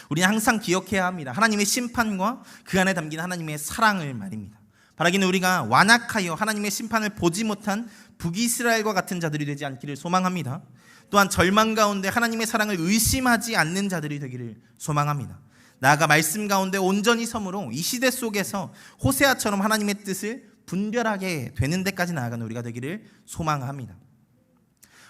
우리는 항상 기억해야 합니다. 하나님의 심판과 그 안에 담긴 하나님의 사랑을 말입니다. 바라기는 우리가 완악하여 하나님의 심판을 보지 못한 북이스라엘과 같은 자들이 되지 않기를 소망합니다. 또한 절망 가운데 하나님의 사랑을 의심하지 않는 자들이 되기를 소망합니다. 나아가 말씀 가운데 온전히 섬으로 이 시대 속에서 호세아처럼 하나님의 뜻을 분별하게 되는 데까지 나아가는 우리가 되기를 소망합니다.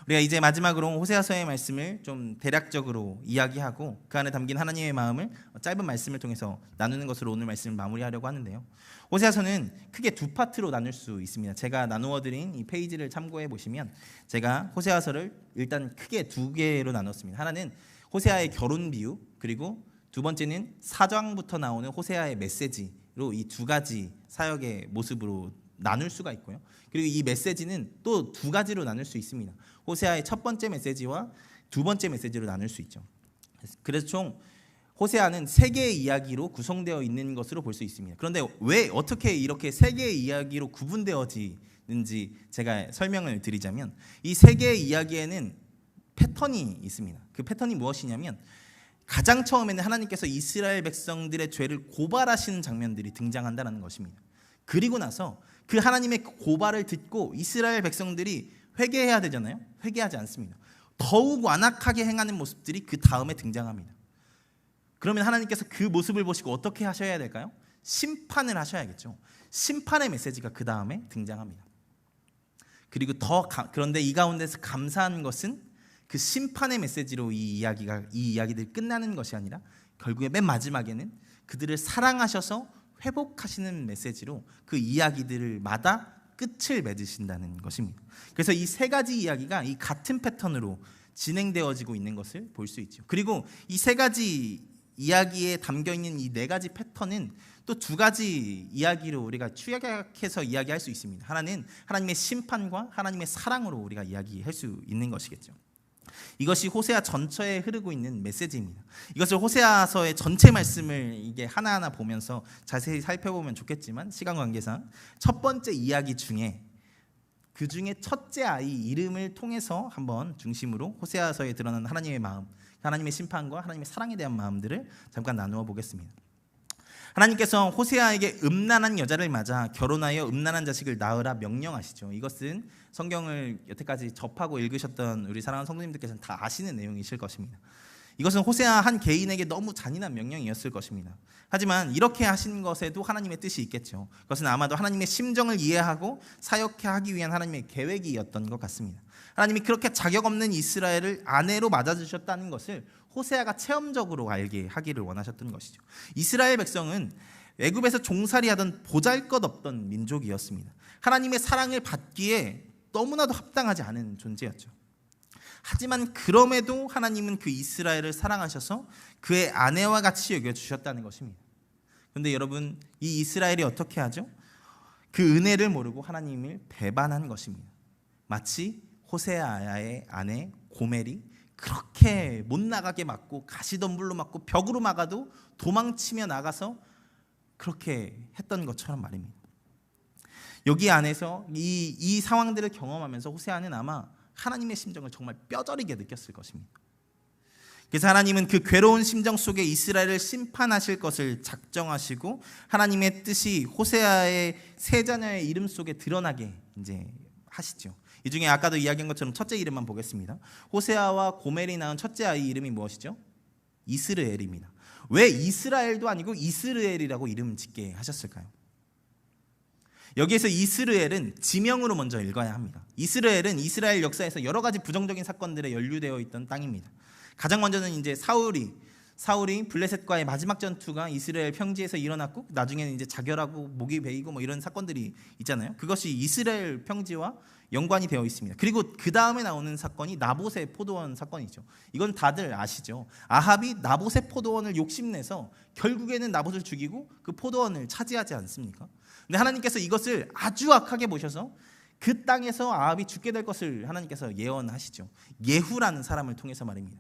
우리가 이제 마지막으로 호세아서의 말씀을 좀 대략적으로 이야기하고 그 안에 담긴 하나님의 마음을 짧은 말씀을 통해서 나누는 것으로 오늘 말씀을 마무리하려고 하는데요. 호세아서는 크게 두 파트로 나눌 수 있습니다. 제가 나누어드린 이 페이지를 참고해 보시면 제가 호세아서를 일단 크게 두 개로 나눴습니다. 하나는 호세아의 결혼 비유, 그리고 두 번째는 사장부터 나오는 호세아의 메시지로 이 두 가지 사역의 모습으로 나눌 수가 있고요. 그리고 이 메시지는 또 두 가지로 나눌 수 있습니다. 호세아의 첫 번째 메시지와 두 번째 메시지로 나눌 수 있죠. 그래서 총 호세아는 세 개의 이야기로 구성되어 있는 것으로 볼 수 있습니다. 그런데 왜 어떻게 이렇게 세 개의 이야기로 구분되어지는지 제가 설명을 드리자면 이 세 개의 이야기에는 패턴이 있습니다. 그 패턴이 무엇이냐면 가장 처음에는 하나님께서 이스라엘 백성들의 죄를 고발하시는 장면들이 등장한다는 것입니다. 그리고 나서 그 하나님의 고발을 듣고 이스라엘 백성들이 회개해야 되잖아요. 회개하지 않습니다. 더욱 완악하게 행하는 모습들이 그 다음에 등장합니다. 그러면 하나님께서 그 모습을 보시고 어떻게 하셔야 될까요? 심판을 하셔야겠죠. 심판의 메시지가 그 다음에 등장합니다. 그리고 그런데 이 가운데서 감사한 것은 그 심판의 메시지로 이 이야기들이 끝나는 것이 아니라 결국에 맨 마지막에는 그들을 사랑하셔서 회복하시는 메시지로 그 이야기들마다 끝을 맺으신다는 것입니다. 그래서 이 세 가지 이야기가 이 같은 패턴으로 진행되어지고 있는 것을 볼 수 있죠. 그리고 이 세 가지 이야기에 담겨 있는 이 네 가지 패턴은 또 두 가지 이야기로 우리가 추격해서 이야기할 수 있습니다. 하나는 하나님의 심판과 하나님의 사랑으로 우리가 이야기할 수 있는 것이겠죠. 이것이 호세아 전체에 흐르고 있는 메시지입니다. 이것을 호세아서의 전체 말씀을 이게 하나하나 보면서 자세히 살펴보면 좋겠지만 시간 관계상 첫 번째 이야기 중에 그 중에 첫째 아이 이름을 통해서 한번 중심으로 호세아서에 드러난 하나님의 마음, 하나님의 심판과 하나님의 사랑에 대한 마음들을 잠깐 나누어 보겠습니다. 하나님께서 호세아에게 음란한 여자를 맞아 결혼하여 음란한 자식을 낳으라 명령하시죠. 이것은 성경을 여태까지 접하고 읽으셨던 우리 사랑하는 성도님들께서는 다 아시는 내용이실 것입니다. 이것은 호세아 한 개인에게 너무 잔인한 명령이었을 것입니다. 하지만 이렇게 하신 것에도 하나님의 뜻이 있겠죠. 그것은 아마도 하나님의 심정을 이해하고 사역하기 위한 하나님의 계획이었던 것 같습니다. 하나님이 그렇게 자격 없는 이스라엘을 아내로 맞아주셨다는 것을 호세아가 체험적으로 알게 하기를 원하셨던 것이죠. 이스라엘 백성은 애굽에서 종살이하던 보잘것없던 민족이었습니다. 하나님의 사랑을 받기에 너무나도 합당하지 않은 존재였죠. 하지만 그럼에도 하나님은 그 이스라엘을 사랑하셔서 그의 아내와 같이 여겨주셨다는 것입니다. 그런데 여러분, 이 이스라엘이 어떻게 하죠? 그 은혜를 모르고 하나님을 배반한 것입니다. 마치 호세아의 아내 고멜이 그렇게 못 나가게 막고 가시덤불로 막고 벽으로 막아도 도망치며 나가서 그렇게 했던 것처럼 말입니다. 여기 안에서 이 상황들을 경험하면서 호세아는 아마 하나님의 심정을 정말 뼈저리게 느꼈을 것입니다. 그래서 하나님은 그 괴로운 심정 속에 이스라엘을 심판하실 것을 작정하시고 하나님의 뜻이 호세아의 세 자녀의 이름 속에 드러나게 이제 하시죠. 이 중에 아까도 이야기한 것처럼 첫째 이름만 보겠습니다. 호세아와 고멜이 낳은 첫째 아이 이름이 무엇이죠? 이스르엘입니다. 왜 이스라엘도 아니고 이스르엘이라고 이름 짓게 하셨을까요? 여기에서 이스르엘은 지명으로 먼저 읽어야 합니다. 이스라엘은 이스라엘 역사에서 여러 가지 부정적인 사건들에 연루되어 있던 땅입니다. 가장 먼저는 이제 사울이 블레셋과의 마지막 전투가 이스라엘 평지에서 일어났고 나중에는 이제 자결하고 목이 베이고 뭐 이런 사건들이 있잖아요. 그것이 이스라엘 평지와 연관이 되어 있습니다. 그리고 그 다음에 나오는 사건이 나봇의 포도원 사건이죠. 이건 다들 아시죠. 아합이 나봇의 포도원을 욕심내서 결국에는 나봇을 죽이고 그 포도원을 차지하지 않습니까? 근데 하나님께서 이것을 아주 악하게 보셔서 그 땅에서 아합이 죽게 될 것을 하나님께서 예언하시죠. 예후라는 사람을 통해서 말입니다.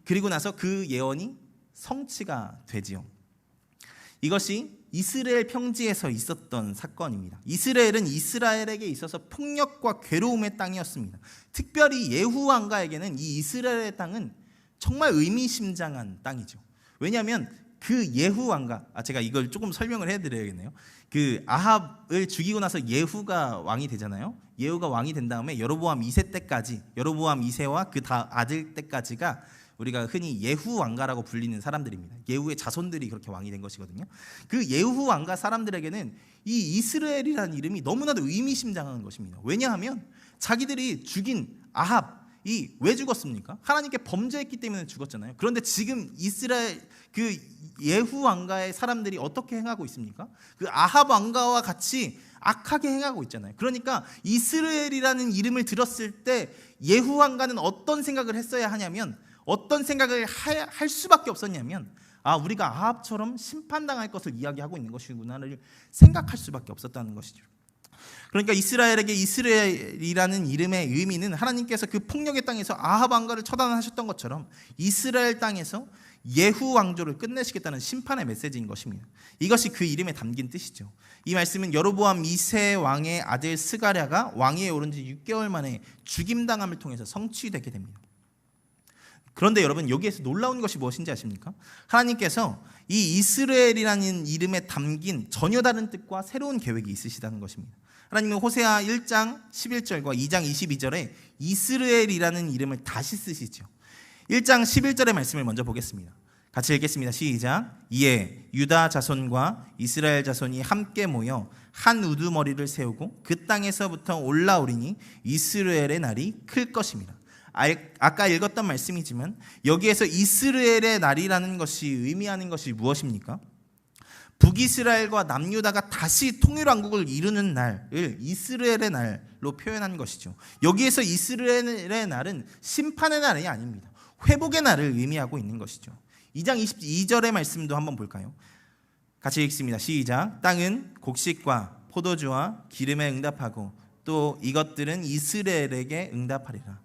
그리고 나서 그 예언이 성취가 되지요. 이것이 이스라엘 평지에서 있었던 사건입니다. 이스라엘은 이스라엘에게 있어서 폭력과 괴로움의 땅이었습니다. 특별히 예후 왕가에게는 이 이스라엘의 땅은 정말 의미심장한 땅이죠. 왜냐하면 그 예후 왕가, 제가 이걸 조금 설명을 해드려야겠네요. 그 아합을 죽이고 나서 예후가 왕이 되잖아요. 예후가 왕이 된 다음에 여로보암 2세 때까지, 여로보암 2세와 그 아들 때까지가 우리가 흔히 예후 왕가라고 불리는 사람들입니다. 예후의 자손들이 그렇게 왕이 된 것이거든요. 그 예후 왕가 사람들에게는 이 이스라엘이라는 이름이 너무나도 의미심장한 것입니다. 왜냐하면 자기들이 죽인 아합이 왜 죽었습니까? 하나님께 범죄했기 때문에 죽었잖아요. 그런데 지금 이스라엘 그 예후 왕가의 사람들이 어떻게 행하고 있습니까? 그 아합 왕가와 같이 악하게 행하고 있잖아요. 그러니까 이스라엘이라는 이름을 들었을 때 예후 왕가는 어떤 생각을 했어야 하냐면, 어떤 생각을 할 수밖에 없었냐면, 우리가 아합처럼 심판당할 것을 이야기하고 있는 것이구나를 생각할 수밖에 없었다는 것이죠. 그러니까 이스라엘에게 이스라엘이라는 이름의 의미는 하나님께서 그 폭력의 땅에서 아합 왕가를 처단하셨던 것처럼 이스라엘 땅에서 예후 왕조를 끝내시겠다는 심판의 메시지인 것입니다. 이것이 그 이름에 담긴 뜻이죠. 이 말씀은 여로보암 2세 왕의 아들 스가랴가 왕위에 오른 지 6개월 만에 죽임당함을 통해서 성취되게 됩니다. 그런데 여러분, 여기에서 놀라운 것이 무엇인지 아십니까? 하나님께서 이 이스라엘이라는 이름에 담긴 전혀 다른 뜻과 새로운 계획이 있으시다는 것입니다. 하나님은 호세아 1장 11절과 2장 22절에 이스라엘이라는 이름을 다시 쓰시죠. 1장 11절의 말씀을 먼저 보겠습니다. 같이 읽겠습니다. 시작. 이에 유다 자손과 이스라엘 자손이 함께 모여 한 우두머리를 세우고 그 땅에서부터 올라오리니 이스라엘의 날이 클 것입니다. 아까 읽었던 말씀이지만 여기에서 이스라엘의 날이라는 것이 의미하는 것이 무엇입니까? 북이스라엘과 남유다가 다시 통일왕국을 이루는 날을 이스라엘의 날로 표현한 것이죠. 여기에서 이스라엘의 날은 심판의 날이 아닙니다. 회복의 날을 의미하고 있는 것이죠. 2장 22절의 말씀도 한번 볼까요? 같이 읽습니다. 시작. 땅은 곡식과 포도주와 기름에 응답하고 또 이것들은 이스라엘에게 응답하리라.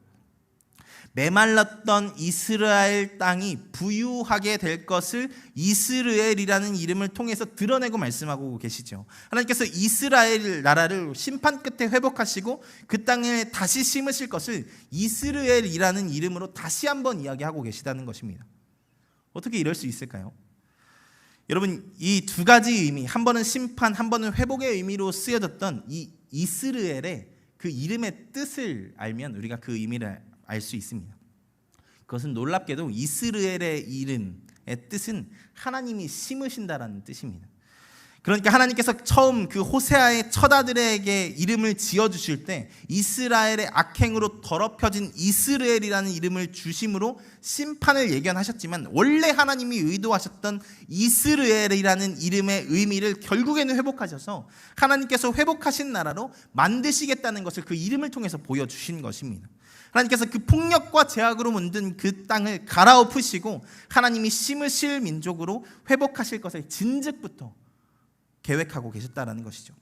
메말랐던 이스라엘 땅이 부유하게 될 것을 이스라엘이라는 이름을 통해서 드러내고 말씀하고 계시죠. 하나님께서 이스라엘 나라를 심판 끝에 회복하시고 그 땅에 다시 심으실 것을 이스라엘이라는 이름으로 다시 한번 이야기하고 계시다는 것입니다. 어떻게 이럴 수 있을까요? 여러분, 이 두 가지 의미, 한 번은 심판, 한 번은 회복의 의미로 쓰여졌던 이 이스라엘의 그 이름의 뜻을 알면 우리가 그 의미를 알 수 있습니다. 그것은 놀랍게도 이스라엘의 이름의 뜻은 하나님이 심으신다라는 뜻입니다. 그러니까 하나님께서 처음 그 호세아의 처자들에게 이름을 지어주실 때 이스라엘의 악행으로 더럽혀진 이스라엘이라는 이름을 주심으로 심판을 예견하셨지만 원래 하나님이 의도하셨던 이스라엘이라는 이름의 의미를 결국에는 회복하셔서 하나님께서 회복하신 나라로 만드시겠다는 것을 그 이름을 통해서 보여주신 것입니다. 하나님께서 그 폭력과 제약으로 문든 그 땅을 갈아엎으시고 하나님이 심으실 민족으로 회복하실 것을 진즉부터 계획하고 계셨다는 것이죠.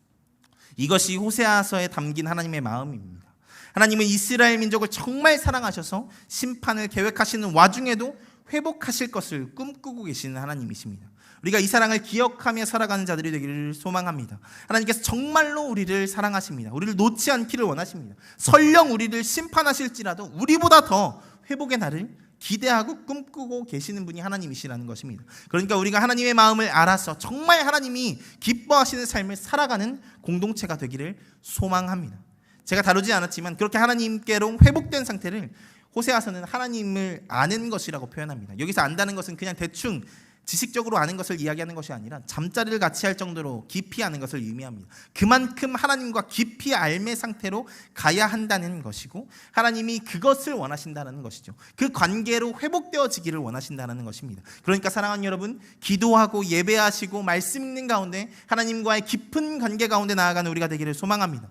이것이 호세아서에 담긴 하나님의 마음입니다. 하나님은 이스라엘 민족을 정말 사랑하셔서 심판을 계획하시는 와중에도 회복하실 것을 꿈꾸고 계시는 하나님이십니다. 우리가 이 사랑을 기억하며 살아가는 자들이 되기를 소망합니다. 하나님께서 정말로 우리를 사랑하십니다. 우리를 놓지 않기를 원하십니다. 설령 우리를 심판하실지라도 우리보다 더 회복의 날을 기대하고 꿈꾸고 계시는 분이 하나님이시라는 것입니다. 그러니까 우리가 하나님의 마음을 알아서 정말 하나님이 기뻐하시는 삶을 살아가는 공동체가 되기를 소망합니다. 제가 다루지 않았지만 그렇게 하나님께로 회복된 상태를 호세아서는 하나님을 아는 것이라고 표현합니다. 여기서 안다는 것은 그냥 대충 지식적으로 아는 것을 이야기하는 것이 아니라 잠자리를 같이 할 정도로 깊이 아는 것을 의미합니다. 그만큼 하나님과 깊이 알매 상태로 가야 한다는 것이고 하나님이 그것을 원하신다는 것이죠. 그 관계로 회복되어지기를 원하신다는 것입니다. 그러니까 사랑하는 여러분, 기도하고 예배하시고 말씀 읽는 가운데 하나님과의 깊은 관계 가운데 나아가는 우리가 되기를 소망합니다.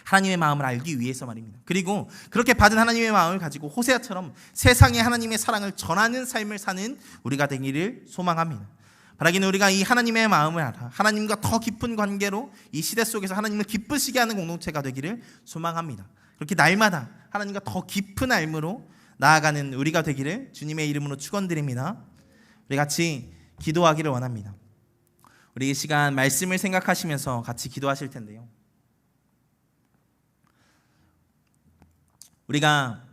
하나님의 마음을 알기 위해서 말입니다. 그리고 그렇게 받은 하나님의 마음을 가지고 호세아처럼 세상에 하나님의 사랑을 전하는 삶을 사는 우리가 되기를 소망합니다. 바라기는 우리가 이 하나님의 마음을 알아 하나님과 더 깊은 관계로 이 시대 속에서 하나님을 기쁘시게 하는 공동체가 되기를 소망합니다. 그렇게 날마다 하나님과 더 깊은 알므로 나아가는 우리가 되기를 주님의 이름으로 축원드립니다. 우리 같이 기도하기를 원합니다. 우리 이 시간 말씀을 생각하시면서 같이 기도하실 텐데요. 우리가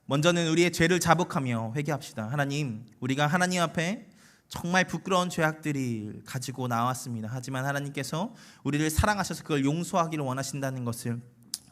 먼저는 우리의 죄를 자복하며 회개합시다. 하나님, 우리가 하나님 앞에 정말 부끄러운 죄악들이 가지고 나왔습니다. 하지만 하나님께서 우리를 사랑하셔서 그걸 용서하기를 원하신다는 것을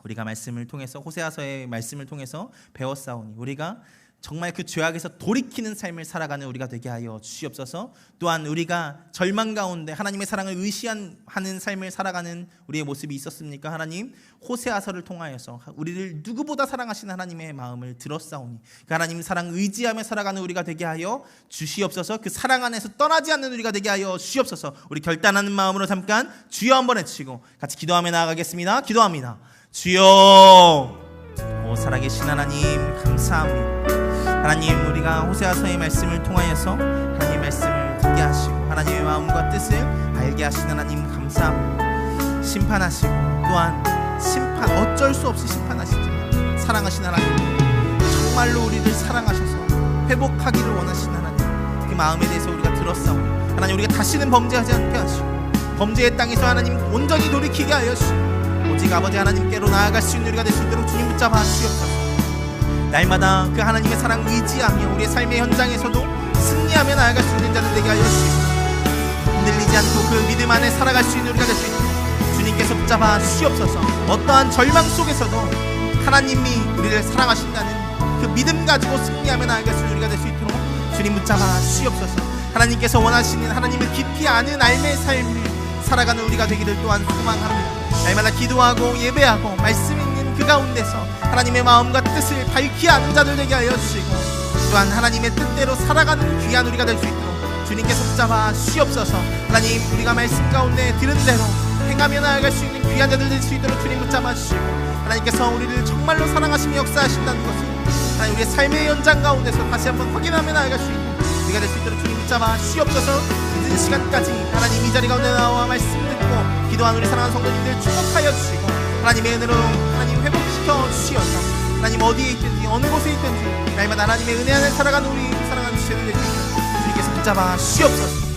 우리가 말씀을 통해서 호세아서의 말씀을 통해서 배웠사오니 우리가 정말 그 죄악에서 돌이키는 삶을 살아가는 우리가 되게 하여 주시옵소서. 또한 우리가 절망 가운데 하나님의 사랑을 의시하는 삶을 살아가는 우리의 모습이 있었습니까? 하나님, 호세아서를 통하여서 우리를 누구보다 사랑하시는 하나님의 마음을 들었사오니 그 하나님 사랑 의지하며 살아가는 우리가 되게 하여 주시옵소서. 그 사랑 안에서 떠나지 않는 우리가 되게 하여 주시옵소서. 우리 결단하는 마음으로 잠깐 주여 한번 외치고 같이 기도하며 나아가겠습니다. 기도합니다. 주여, 오 살아계신 하나님 감사합니다. 하나님, 우리가 호세아서의 말씀을 통하여서 하나님의 말씀을 듣게 하시고 하나님의 마음과 뜻을 알게 하시는 하나님 감사합니다. 심판하시고 또한 어쩔 수 없이 심판하시지만 사랑하시는 하나님, 정말로 우리를 사랑하셔서 회복하기를 원하시는 하나님, 그 마음에 대해서 우리가 들었사오니 하나님, 우리가 다시는 범죄하지 않게 하시고 범죄의 땅에서 하나님 온전히 돌이키게 하여 주시고 오직 아버지 하나님께로 나아갈 수 있는 우리가 될 수 있도록 주님 붙잡아 주시옵소서. 날마다 그 하나님의 사랑 의지하며 우리의 삶의 현장에서도 승리하며 나아갈 수 있는 자들 되게 하여 주시고 흔들리지 않고 그 믿음 안에 살아갈 수 있는 우리가 될 수 있도록 주님 주님께서 붙잡아 주시옵소서. 어떠한 절망 속에서도 하나님이 우리를 사랑하신다는 그 믿음 가지고 승리하며 나아갈 수 있는 우리가 될 수 있도록 주님 붙잡아 주시옵소서. 하나님께서 원하시는 하나님을 깊이 아는 삶의 삶을 살아가는 우리가 되기를 또한 소망합니다. 날마다 기도하고 예배하고 말씀 있는 그 가운데서 하나님의 마음과 뜻을 밝히 아는 자들 되게 하여 주시고, 또한 하나님의 뜻대로 살아가는 귀한 우리가 될 수 있도록 주님께서 붙잡아 주시옵소서. 하나님, 우리가 말씀 가운데 들은 대로 행하며 나아갈 수 있는 귀한 자들 될 수 있도록 주님 붙잡아 주시고, 하나님께서 우리를 정말로 사랑하시며 역사하신다는 것을 하나님 우리의 삶의 연장 가운데서 다시 한번 확인하며 나아갈 수 있는 우리가 될 수 있도록 주님 붙잡아 주시옵소서. 늦은 시간까지 하나님 이 자리 가운데 나와 말씀 듣고 기도한 우리 사랑하는 성도님들 축복하여 주시고, 하나님의 은혜로 하나님 회복시켜 주시어서 하나님 어디에 있든지 어느 곳에 있든지 날마다 하나님의 은혜 안에 살아가는 우리 사랑하는 지체들 될 수 있도록 주님께서 붙잡아 주시옵소서.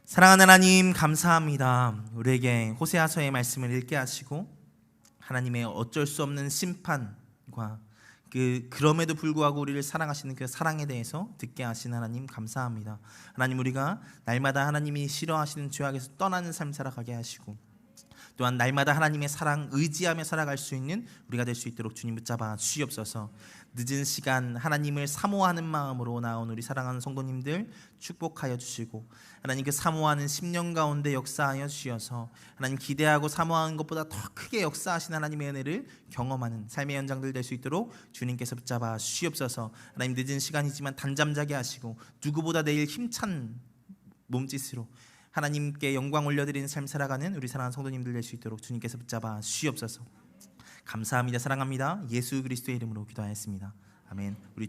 사랑하는 하나님, 감사합니다. 우리에게 호세아서의 말씀을 읽게 하시고 하나님의 어쩔 수 없는 심판과 그럼에도 불구하고 우리를 사랑하시는 그 사랑에 대해서 듣게 하신 하나님 감사합니다. 하나님, 우리가 날마다 하나님이 싫어하시는 죄악에서 떠나는 삶 살아가게 하시고, 또한 날마다 하나님의 사랑 의지하며 살아갈 수 있는 우리가 될 수 있도록 주님 붙잡아 주시옵소서. 늦은 시간 하나님을 사모하는 마음으로 나온 우리 사랑하는 성도님들 축복하여 주시고, 하나님 그 사모하는 10년 가운데 역사하여 주시어서 하나님 기대하고 사모하는 것보다 더 크게 역사하신 하나님의 은혜를 경험하는 삶의 연장들 될 수 있도록 주님께서 붙잡아 주시옵소서. 하나님, 늦은 시간이지만 단잠 자게 하시고 누구보다 내일 힘찬 몸짓으로 하나님께 영광 올려드리는 삶 살아가는 우리 사랑하는 성도님들 될 수 있도록 주님께서 붙잡아 주시옵소서. 감사합니다. 사랑합니다. 예수 그리스도의 이름으로 기도하였습니다. 아멘. 우리